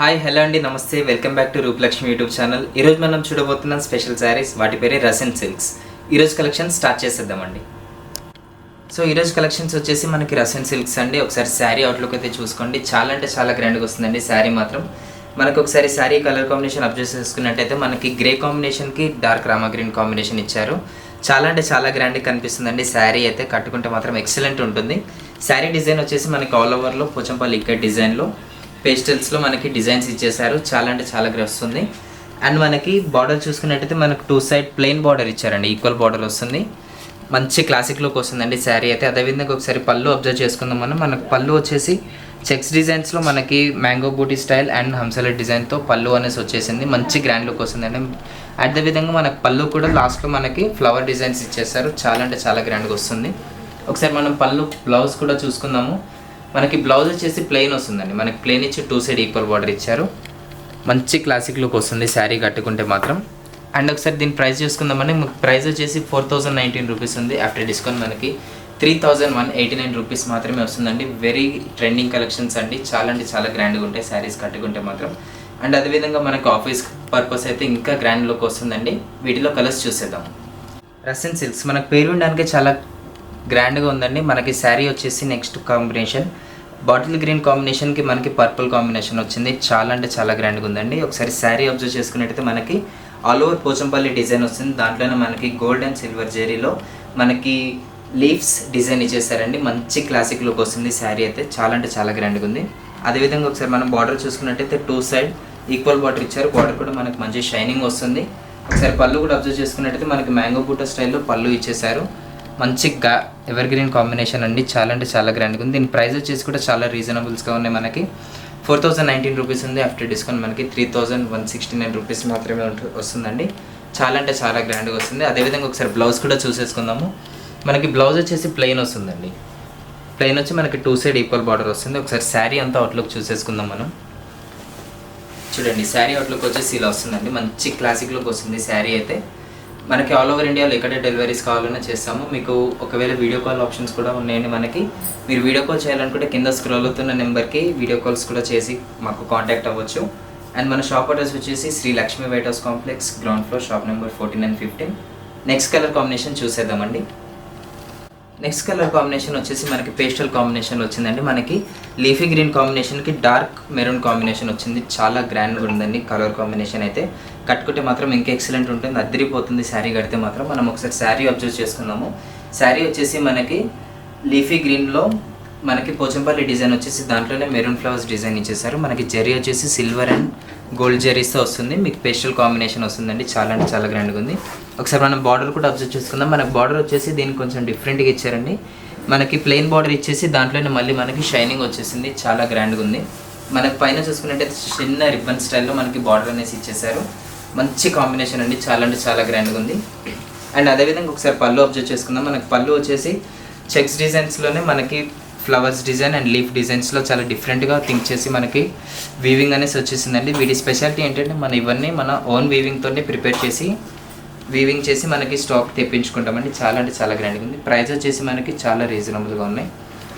Hi hello అండి, నమస్తే. Welcome back to Rupalakshmi YouTube channel. ఈరోజు మనం చూడబోతున్నాం స్పెషల్ శారీస్. వాటి పేరే రసన్ సిల్క్స్. ఈరోజు కలెక్షన్ స్టార్ట్ చేసేద్దామండి. సో ఈరోజు కలెక్షన్స్ వచ్చేసి మనకి రసన్ సిల్క్స్ అండి. ఒకసారి శారీ అవుట్లుక్ అయితే చూసుకోండి. చాలా అంటే చాలా గ్రాండ్గా వస్తుందండి శారీ మాత్రం. మనకు ఒకసారి శారీ కలర్ కాంబినేషన్ అబ్జర్వ్ చేసుకున్నట్టయితే మనకి గ్రే కాంబినేషన్కి డార్క్ రామా గ్రీన్ కాంబినేషన్ ఇచ్చారు. చాలా అంటే చాలా గ్రాండ్గా కనిపిస్తుందండి. శారీ అయితే కట్టుకుంటే మాత్రం ఎక్సలెంట్ ఉంటుంది. శారీ డిజైన్ వచ్చేసి మనకి ఆల్ ఓవర్లో పోచంపల్లి ఇక్కట్ డిజైన్లో పేస్టల్స్లో మనకి డిజైన్స్ ఇచ్చేసారు. చాలా అంటే చాలా వస్తుంది. అండ్ మనకి బార్డర్ చూసుకున్నట్టయితే మనకు టూ సైడ్ ప్లెయిన్ బార్డర్ ఇచ్చారండి. ఈక్వల్ బార్డర్ వస్తుంది. మంచి క్లాసిక్ లుక్ వస్తుందండి శారీ అయితే. అదేవిధంగా ఒకసారి పళ్ళు అబ్జర్వ్ చేసుకుందాం మనం. మనకు పళ్ళు వచ్చేసి చెక్స్ డిజైన్స్లో మనకి మ్యాంగో బూటీ స్టైల్ అండ్ హంసలెట్ డిజైన్తో పళ్ళు అనేసి వచ్చేసింది. మంచి గ్రాండ్ లుక్ వస్తుందండి. అదేవిధంగా మనకు పళ్ళు కూడా లాస్ట్లో మనకి ఫ్లవర్ డిజైన్స్ ఇచ్చేసారు. చాలా అంటే చాలా గ్రాండ్గా వస్తుంది. ఒకసారి మనం పళ్ళు బ్లౌజ్ కూడా చూసుకుందాము. మనకి బ్లౌజ్ వచ్చేసి ప్లెయిన్ వస్తుందండి. మనకి ప్లెయిన్ ఇచ్చి టూ సైడ్ ఈక్వల్ బార్డర్ ఇచ్చారు. మంచి క్లాసిక్ లుక్ వస్తుంది శారీ కట్టుకుంటే మాత్రం. అండ్ ఒకసారి దీని ప్రైస్ చూసుకుందామని. ప్రైస్ వచ్చేసి 4019 రూపీస్ ఉంది. ఆఫ్టర్ డిస్కౌంట్ మనకి 3189 రూపీస్ మాత్రమే వస్తుందండి. వెరీ ట్రెండింగ్ కలెక్షన్స్ అండి. చాలా అంటే చాలా గ్రాండ్గా ఉంటాయి శారీస్ కట్టుకుంటే మాత్రం. అండ్ అదేవిధంగా మనకు ఆఫీస్ పర్పస్ అయితే ఇంకా గ్రాండ్ లుక్ వస్తుందండి. వీటిలో కలర్స్ చూసేద్దాం. రసన్ సిల్క్స్ మనకు పేరు వినడానికి చాలా గ్రాండ్గా ఉందండి. మనకి శారీ వచ్చేసి నెక్స్ట్ కాంబినేషన్ బాటిల్ గ్రీన్ కాంబినేషన్కి మనకి పర్పుల్ కాంబినేషన్ వచ్చింది. చాలా అంటే చాలా గ్రాండ్గా ఉందండి. ఒకసారి శారీ అబ్జర్వ్ చేసుకున్నట్టయితే మనకి ఆల్ ఓవర్ పోచంపల్లి డిజైన్ వస్తుంది. దాంట్లోనే మనకి గోల్డ్ అండ్ సిల్వర్ జెరీలో మనకి లీవ్స్ డిజైన్ ఇచ్చేసారండి. మంచి క్లాసిక్ లుక్ వస్తుంది శారీ అయితే. చాలా అంటే చాలా గ్రాండ్గా ఉంది. అదేవిధంగా ఒకసారి మనం బార్డర్ చూసుకున్నట్టయితే టూ సైడ్ ఈక్వల్ బార్డర్ ఇచ్చారు. బార్డర్ కూడా మనకి మంచి షైనింగ్ వస్తుంది. ఒకసారి పళ్ళు కూడా అబ్జర్వ్ చేసుకున్నట్టయితే మనకి మ్యాంగో బూటా స్టైల్లో పళ్ళు ఇచ్చేసారు. మంచి ఎవర్ గ్రీన్ కాంబినేషన్ అండి. చాలా అంటే చాలా గ్రాండ్గా ఉంది. దీని ప్రైస్ వచ్చేసి కూడా చాలా రీజనబుల్స్గా ఉన్నాయి. మనకి 4019 రూపీస్ ఉంది. ఆఫ్టర్ డిస్కౌంట్ మనకి 3169 రూపీస్ మాత్రమే వస్తుందండి. చాలా అంటే చాలా గ్రాండ్గా వస్తుంది. అదేవిధంగా ఒకసారి బ్లౌజ్ కూడా చూసేసుకుందాము. మనకి బ్లౌజ్ వచ్చేసి ప్లెయిన్ వస్తుందండి. ప్లెయిన్ వచ్చి మనకి టూ సైడ్ ఈక్వల్ బార్డర్ వస్తుంది. ఒకసారి శారీ అంతా అవుట్లుక్ చూసేసుకుందాం మనం. చూడండి శారీ అవుట్లుక్ వచ్చేసి ఇలా వస్తుందండి. మంచి క్లాసిక్ లుక్ వస్తుంది శారీ అయితే. మనకి ఆల్ ఓవర్ ఇండియాలో ఎక్కడ డెలివరీస్ కావాలన్నా చేస్తాము. మీకు ఒకవేళ వీడియో కాల్ ఆప్షన్స్ కూడా ఉన్నాయండి మనకి. మీరు వీడియో కాల్ చేయాలనుకుంటే కింద స్క్రోల్ అవుతున్న నెంబర్కి వీడియో కాల్స్ కూడా చేసి మాకు కాంటాక్ట్ అవ్వచ్చు. అండ్ మన షాప్ అడ్రస్ వచ్చేసి Shri Lakshmi white house complex, ground floor, shop number 14 and 15. Next colour combination చూసేద్దామండి. నెక్స్ట్ కలర్ కాంబినేషన్ వచ్చేసి మనకి పేస్టల్ కాంబినేషన్ వచ్చిందండి. మనకి లీఫీ గ్రీన్ కాంబినేషన్కి డార్క్ మెరూన్ కాంబినేషన్ వచ్చింది. చాలా గ్రాండ్గా ఉందండి కలర్ కాంబినేషన్ అయితే. కట్టుకుంటే మాత్రం ఇంకా ఎక్సలెంట్ ఉంటుంది. అద్దరిపోతుంది శారీ కడితే మాత్రం. మనం ఒకసారి శారీ అబ్జర్వ్ చేసుకుందాము. శారీ వచ్చేసి మనకి లీఫీ గ్రీన్లో మనకి పోచంపల్లి డిజైన్ వచ్చేసి దాంట్లోనే మెరూన్ ఫ్లవర్స్ డిజైన్ ఇచ్చేసారు. మనకి జరీ వచ్చేసి సిల్వర్ అండ్ గోల్డ్ జరీస్తో వస్తుంది. మీకు పేస్టల్ కాంబినేషన్ వస్తుందండి. చాలా అంటే చాలా గ్రాండ్గా ఉంది. ఒకసారి మనం బార్డర్ కూడా అబ్జర్వ్ చేసుకుందాం. మనకు బార్డర్ వచ్చేసి దీనికి కొంచెం డిఫరెంట్గా ఇచ్చారండి. మనకి ప్లెయిన్ బార్డర్ ఇచ్చేసి దాంట్లోనే మళ్ళీ మనకి షైనింగ్ వచ్చేసింది. చాలా గ్రాండ్గా ఉంది. మనకి పైన చూసుకున్నట్టయితే చిన్న రిబ్బన్ స్టైల్లో మనకి బార్డర్ అనేసి ఇచ్చేసారు. మంచి కాంబినేషన్ అండి. చాలా అంటే చాలా గ్రాండ్గా ఉంది. అండ్ అదేవిధంగా ఒకసారి పళ్ళు అబ్జర్వ్ చేసుకుందాం. మనకి పళ్ళు వచ్చేసి చెక్స్ డిజైన్స్లోనే మనకి ఫ్లవర్స్ డిజైన్ అండ్ లీఫ్ డిజైన్స్లో చాలా డిఫరెంట్గా థింక్ చేసి మనకి వీవింగ్ అనేసి వచ్చేసిందండి. వీటి స్పెషాలిటీ ఏంటంటే మనం ఇవన్నీ మన ఓన్ వీవింగ్తోనే ప్రిపేర్ చేసి వీవింగ్ చేసి మనకి స్టాక్ తెప్పించుకుంటామండి. చాలా అంటే చాలా గ్రాండ్గా ఉంది. ప్రైస్ వచ్చేసి మనకి చాలా రీజనబుల్గా ఉన్నాయి.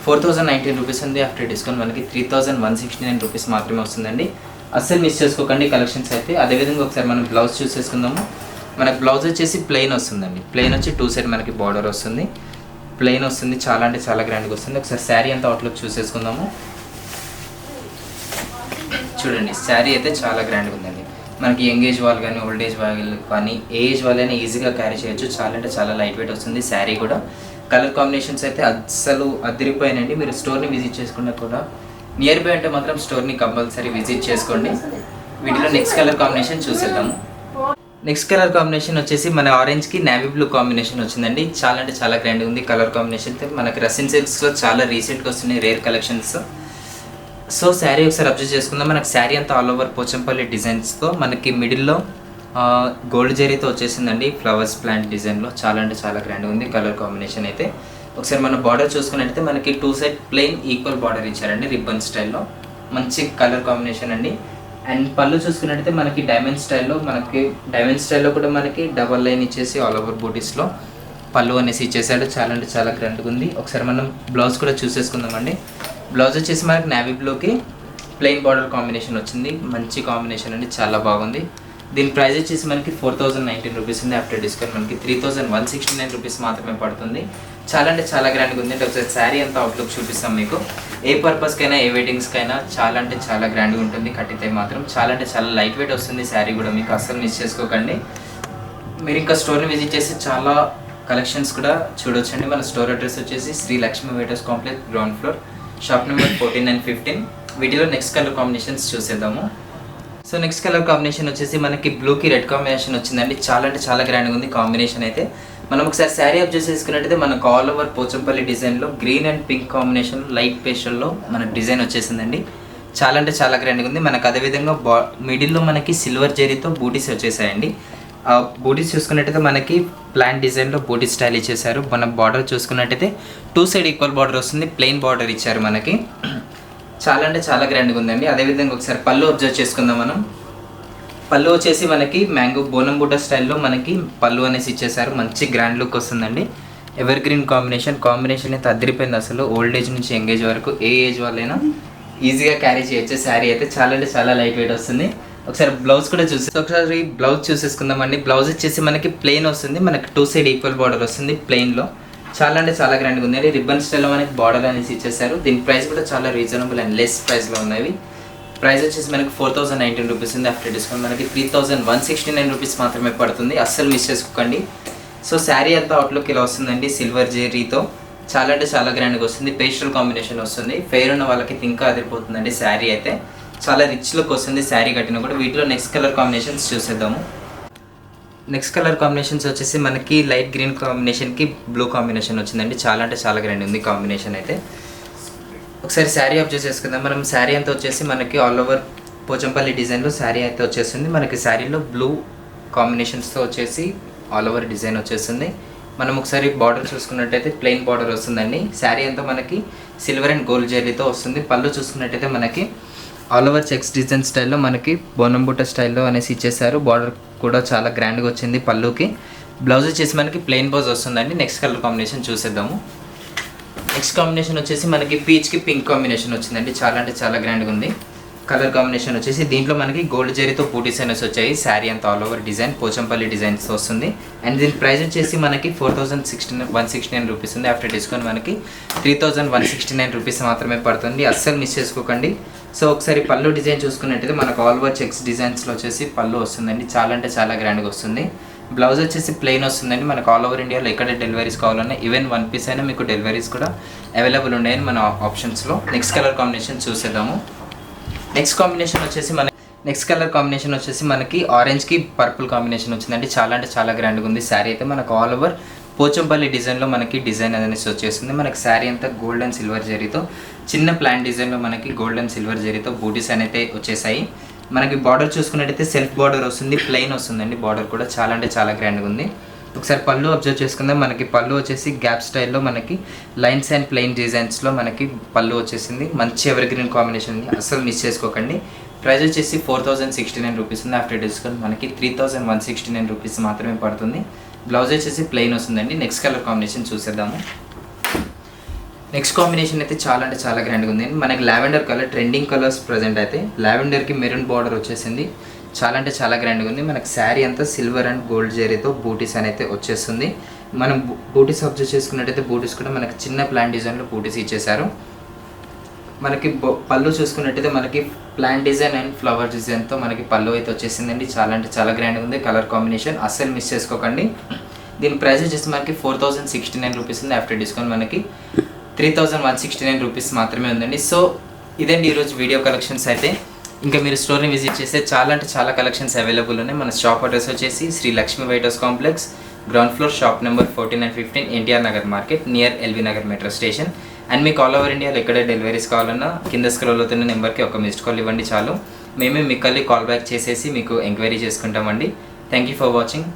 4019 రూపీస్ ఉంది. ఆఫ్టర్ డిస్కౌంట్ మనకి 3169 రూపీస్ మాత్రమే వస్తుందండి. అస్సలు మిస్ చేసుకోకండి కలెక్షన్స్ అయితే. అదేవిధంగా ఒకసారి మనం బ్లౌజ్ చూసేసుకుందాము. మనకు బ్లౌజ్ వచ్చేసి ప్లెయిన్ వస్తుందండి. ప్లెయిన్ వచ్చి టూ సైడ్ మనకి బార్డర్ వస్తుంది. ప్లెయిన్ వస్తుంది. చాలా అంటే చాలా గ్రాండ్గా వస్తుంది. ఒకసారి శారీ అంతా అవుట్లుక్ చూసేసుకుందాము. చూడండి శారీ అయితే చాలా గ్రాండ్గా ఉందండి. మనకి యంగ్ ఏజ్ వాళ్ళు కానీ ఓల్డ్ ఏజ్ వాళ్ళు కానీ ఏ ఏజ్ వాళ్ళైనా ఈజీగా క్యారీ చేయొచ్చు. చాలా అంటే చాలా లైట్ వెయిట్ వస్తుంది శారీ కూడా. కలర్ కాంబినేషన్స్ అయితే అస్సలు అదిరిపోయానండి. మీరు స్టోర్ని విజిట్ చేసుకున్నా కూడా నియర్ బై అంటే మాత్రం స్టోర్ని కంపల్సరీ విజిట్ చేసుకోండి. వీటిలో నెక్స్ట్ కలర్ కాంబినేషన్ చూసేద్దాము. నెక్స్ట్ కలర్ కాంబినేషన్ వచ్చేసి మన ఆరెంజ్కి నేవీ బ్లూ కాంబినేషన్ వచ్చిందండి. చాలా అంటే చాలా గ్రాండ్గా ఉంది కలర్ కాంబినేషన్. మనకి రసన్ సిల్క్స్లో చాలా రీసెంట్గా వస్తున్నాయి రేర్ కలెక్షన్స్. సో శారీ ఒకసారి అబ్జర్వ్ చేసుకుందాం. మనకి శారీ అంతా ఆల్ ఓవర్ పోచంపల్లి డిజైన్స్తో మనకి మిడిల్లో గోల్డ్ జరీతో వచ్చేసిందండి. ఫ్లవర్స్ ప్లాంట్ డిజైన్లో చాలా అంటే చాలా గ్రాండ్గా ఉంది కలర్ కాంబినేషన్ అయితే. ఒకసారి మన బార్డర్ చూసుకున్నట్టయితే మనకి two side plain equal border ఇచ్చారండి రిబ్బన్ స్టైల్లో. మంచి కలర్ కాంబినేషన్ అండి. అండ్ పళ్ళు చూసుకున్నట్టయితే మనకి డైమండ్ స్టైల్లో కూడా మనకి డబల్ లైన్ ఇచ్చేసి ఆల్ ఓవర్ బూటీస్లో పళ్ళు అనేసి ఇచ్చేసాడు. చాలా అంటే చాలా గ్రాండ్గా ఉంది. ఒకసారి మనం బ్లౌజ్ కూడా చూసేసుకుందామండి. బ్లౌజ్ వచ్చేసి మనకి నేవీ బ్లూకి ప్లెయిన్ బార్డర్ కాంబినేషన్ వచ్చింది, మంచి కాంబినేషన్ అండి, చాలా బాగుంది. దీని ప్రైస్ వచ్చేసి మనకి 4019 రూపీస్ ఉంది. ఆఫ్టర్ డిస్కౌంట్ మనకి 3169 రూపీస్ మాత్రమే పడుతుంది. చాలా అంటే చాలా గ్రాండ్గా ఉంది. అంటే ఒకసారి శారీ అంతా అవుట్లుక్ చూపిస్తాం మీకు. ఏ పర్పస్కైనా ఏ వెడ్డింగ్స్కైనా చాలా అంటే చాలా గ్రాండ్గా ఉంటుంది. కట్టితే మాత్రం చాలా అంటే చాలా లైట్ వెయిట్ వస్తుంది శారీ కూడా, మీకు అస్సలు మిస్ చేసుకోకండి. మీరు ఇంకా స్టోర్ని విజిట్ చేసి చాలా కలెక్షన్స్ కూడా చూడొచ్చండి. మన స్టోర్ అడ్రస్ వచ్చేసి Shri Lakshmi waiters complex, ground floor, shop number 14 and 15. వీటిలో నెక్స్ట్ కలర్ కాంబినేషన్స్ చూసేద్దాము. సో నెక్స్ట్ కలర్ కాంబినేషన్ వచ్చేసి మనకి బ్లూకి రెడ్ కాంబినేషన్ వచ్చిందండి. చాలా అంటే చాలా గ్రాండ్గా ఉంది కాంబినేషన్ అయితే. మనం ఒకసారి శారీ అబ్జర్వ్ చేసుకున్నట్టయితే మనకు ఆల్ ఓవర్ పోచంపల్లి డిజైన్లో green and pink combination light పేస్టల్లో మనకు డిజైన్ వచ్చేసిందండి. చాలా అంటే చాలా గ్రాండ్గా ఉంది. మనకు అదేవిధంగా మిడిల్లో మనకి సిల్వర్ జెరీతో బూటీస్ వచ్చేసాయండి. ఆ బూటీస్ చూసుకున్నట్టయితే మనకి ప్లాంట్ డిజైన్లో బూటీ స్టైల్ ఇచ్చేసారు. మన బార్డర్ చూసుకున్నట్టయితే 2 సైడ్ ఈక్వల్ బార్డర్ వస్తుంది, ప్లెయిన్ బార్డర్ ఇచ్చారు మనకి. చాలా అంటే చాలా గ్రాండ్గా ఉందండి. అదేవిధంగా ఒకసారి పళ్ళు అబ్జర్వ్ చేసుకుందాం మనం. పళ్ళు వచ్చేసి మనకి మ్యాంగో బోనం బుట్ట స్టైల్లో మనకి పళ్ళు అనేసి ఇచ్చేసారు. మంచి గ్రాండ్ లుక్ వస్తుందండి. ఎవర్ గ్రీన్ కాంబినేషన్ అయితే అదిరిపోయింది అసలు. ఓల్డ్ ఏజ్ నుంచి యంగ్ ఏజ్ వరకు ఏ ఏజ్ వాళ్ళైనా ఈజీగా క్యారీ చేయొచ్చు. శారీ అయితే చాలా అంటే చాలా లైట్ వెయిట్ వస్తుంది. ఒకసారి బ్లౌజ్ కూడా ఒకసారి బ్లౌజ్ చూసేసుకుందామండి. బ్లౌజ్ వచ్చేసి మనకి ప్లెయిన్ వస్తుంది, మనకి 2 సైడ్ ఈక్వల్ బార్డర్ వస్తుంది ప్లెయిన్లో. చాలా అంటే చాలా గ్రాండ్గా ఉంది. రిబ్బన్ స్టైల్లో మనకి బార్డర్ అనేసి ఇచ్చేసారు. దీని ప్రైస్ కూడా చాలా రీజనబుల్ అండ్ లెస్ ప్రైస్లో ఉన్నాయి. ప్రైస్ వచ్చేసి మనకి 4019 రూపీస్ ఉంది. ఆఫ్టర్ డిస్కౌంట్ మనకి 3169 రూపీస్ మాత్రమే పడుతుంది. అస్సలు మిస్ చేసుకోకండి. సో శారీ అంతా అవుట్లుక్ ఇలా వస్తుందండి, సిల్వర్ జెరీతో. చాలా అంటే చాలా గ్రాండ్గా వస్తుంది. పేస్టల్ కాంబినేషన్ వస్తుంది. ఫెయిర్ ఉన్న వాళ్ళకి ఇంకా అదిరిపోతుందండి. శారీ అయితే చాలా రిచ్ లుక్ వస్తుంది శారీ కట్టిన కూడా. వీటిలో నెక్స్ట్ కలర్ కాంబినేషన్స్ చూసేద్దాము. నెక్స్ట్ కలర్ కాంబినేషన్స్ వచ్చేసి మనకి లైట్ గ్రీన్ కాంబినేషన్కి బ్లూ కాంబినేషన్ వచ్చిందండి. చాలా అంటే చాలా గ్రాండ్ ఉంది కాంబినేషన్ అయితే. ఒకసారి శారీ అబ్జర్వ్ చేసుకుందాం మనం. శారీ అంతా వచ్చేసి మనకి ఆల్ ఓవర్ పోచంపల్లి డిజైన్లో శారీ అయితే వచ్చేస్తుంది. మనకి శారీలో బ్లూ కాంబినేషన్స్తో వచ్చేసి ఆల్ ఓవర్ డిజైన్ వచ్చేస్తుంది. మనం ఒకసారి బార్డర్ చూసుకున్నట్టయితే ప్లెయిన్ బార్డర్ వస్తుందండి. శారీ అంతా మనకి సిల్వర్ అండ్ గోల్డ్ జెరీతో వస్తుంది. పళ్ళు చూసుకున్నట్టయితే మనకి ఆల్ ఓవర్ చెక్స్ డిజైన్ స్టైల్లో మనకి బోనం బుట్ట స్టైల్లో అనేసి ఇచ్చేసారు. బార్డర్ కూడా చాలా గ్రాండ్గా వచ్చింది పళ్ళుకి. బ్లౌజ్ వచ్చేసి మనకి ప్లెయిన్ బ్లౌజ్ వస్తుందండి. నెక్స్ట్ కలర్ కాంబినేషన్ చూసేద్దాము. నెక్స్ట్ కాంబినేషన్ వచ్చేసి మనకి పీచ్కి పింక్ కాంబినేషన్ వచ్చిందండి. చాలా అంటే చాలా గ్రాండ్గా ఉంది కలర్ కాంబినేషన్ వచ్చేసి. దీంట్లో మనకి గోల్డ్ జెరీతో బూటీస్ అనేసి వచ్చాయి. శారీ అంతా all over design Pochampally designs వస్తుంది. అండ్ దీని ప్రైస్ వచ్చేసి మనకి 4169 రూపీస్ ఉంది. ఆఫ్టర్ డిస్కౌంట్ మనకి 3169 రూపీస్ మాత్రమే పడుతుంది. అస్సలు మిస్ చేసుకోకండి. సో ఒకసారి పళ్ళు డిజైన్ చూసుకున్నట్టయితే మనకు ఆల్ ఓవర్ చెక్స్ డిజైన్స్లో వచ్చేసి పళ్ళు వస్తుందండి. చాలా అంటే చాలా గ్రాండ్గా వస్తుంది. బ్లౌజ్ వచ్చేసి ప్లెయిన్ వస్తుందండి. మనకు ఆల్ ఓవర్ ఇండియాలో ఎక్కడ డెలివరీస్ కావాలన్నా ఈవెన్ 1 పీస్ అయినా మీకు డెలివరీస్ కూడా అవైలబుల్ ఉన్నాయని మన ఆప్షన్స్లో. నెక్స్ట్ కలర్ కాంబినేషన్ చూసేద్దాము. నెక్స్ట్ కలర్ కాంబినేషన్ వచ్చేసి మనకి ఆరెంజ్కి పర్పుల్ కాంబినేషన్ వచ్చిందండి. చాలా అంటే చాలా గ్రాండ్గా ఉంది శారీ అయితే. మనకు ఆల్ ఓవర్ పోచంపల్లి డిజైన్లో మనకి డిజైన్ అనేసి వచ్చేస్తుంది. మనకి శారీ అంతా గోల్డ్ అండ్ సిల్వర్ జెరీతో చిన్న ప్లాంట్ డిజైన్లో మనకి గోల్డ్ అండ్ సిల్వర్ జెరీతో బూటీస్ అనేది వచ్చేసాయి. మనకి బార్డర్ చూసుకున్నట్టయితే సెల్ఫ్ బార్డర్ వస్తుంది, ప్లెయిన్ వస్తుందండి. బార్డర్ కూడా చాలా అంటే చాలా గ్రాండ్గా ఉంది. ఒకసారి పళ్ళు అబ్జర్వ్ చేసుకుందాం. మనకి పళ్ళు వచ్చేసి గ్యాప్ స్టైల్లో మనకి లైన్స్ అండ్ ప్లెయిన్ డిజైన్స్లో మనకి పళ్ళు వచ్చేసింది. మంచి ఎవర్ గ్రీన్ కాంబినేషన్ ఉంది, అస్సలు మిస్ చేసుకోకండి. ప్రైస్ వచ్చేసి 4069 రూపీస్ ఉంది. ఆఫ్టర్ డిస్కౌంట్ మనకి 3169 రూపీస్ మాత్రమే పడుతుంది. బ్లౌజ్ వచ్చేసి ప్లెయిన్ వస్తుందండి. నెక్స్ట్ కలర్ కాంబినేషన్ చూసేద్దాము. నెక్స్ట్ కాంబినేషన్ అయితే చాలా అంటే చాలా గ్రాండ్గా ఉంది. మనకి lavender colour trending colours present అయితే. లావెండర్కి మెరూన్ బార్డర్ వచ్చేసింది. చాలా అంటే చాలా గ్రాండ్గా ఉంది. మనకి శారీ అంతా సిల్వర్ అండ్ గోల్డ్ జెరీతో బూటీస్ అనేది వచ్చేస్తుంది. మనం బూటీస్ అబ్జర్వ్ చేసుకున్నట్టయితే బూటీస్ కూడా మనకి చిన్న ప్లాంట్ డిజైన్లో బూటీస్ ఇచ్చేసారు. మనకి పళ్ళు చూసుకున్నట్టయితే మనకి ప్లాంట్ డిజైన్ అండ్ ఫ్లవర్ డిజైన్తో మనకి పళ్ళు అయితే వచ్చేసిందండి. చాలా అంటే చాలా గ్రాండ్గా ఉంది కలర్ కాంబినేషన్, అస్సలు మిస్ చేసుకోకండి. దీని ప్రైస్ వచ్చేసి మనకి 4069 రూపీస్ ఉంది. ఆఫ్టర్ డిస్కౌంట్ మనకి 3169 రూపీస్ మాత్రమే ఉందండి. సో ఇదండి ఈరోజు వీడియో కలెక్షన్స్ అయితే. ఇంకా మీరు స్టోర్ని విజిట్ చేస్తే చాలా అంటే చాలా కలెక్షన్స్ అవైలబుల్ ఉన్నాయి. మన షాప్ అడ్రస్ వచ్చేసి Shri Lakshmi waiters complex, ground floor, shop number 14 and 15, NTR Nagar market, near LB Nagar metro station. And మీకు ఆల్ ఓవర్ ఇండియాలో ఎక్కడ డెలివరీస్ కావాలన్నా కింద స్క్రోల్ అవుతున్న నెంబర్కి ఒక మిస్డ్ కాల్ ఇవ్వండి చాలు. మేమే మీకు కాల్ బ్యాక్ చేసేసి మీకు ఎంక్వైరీ చేసుకుంటామండి. Thank you for watching.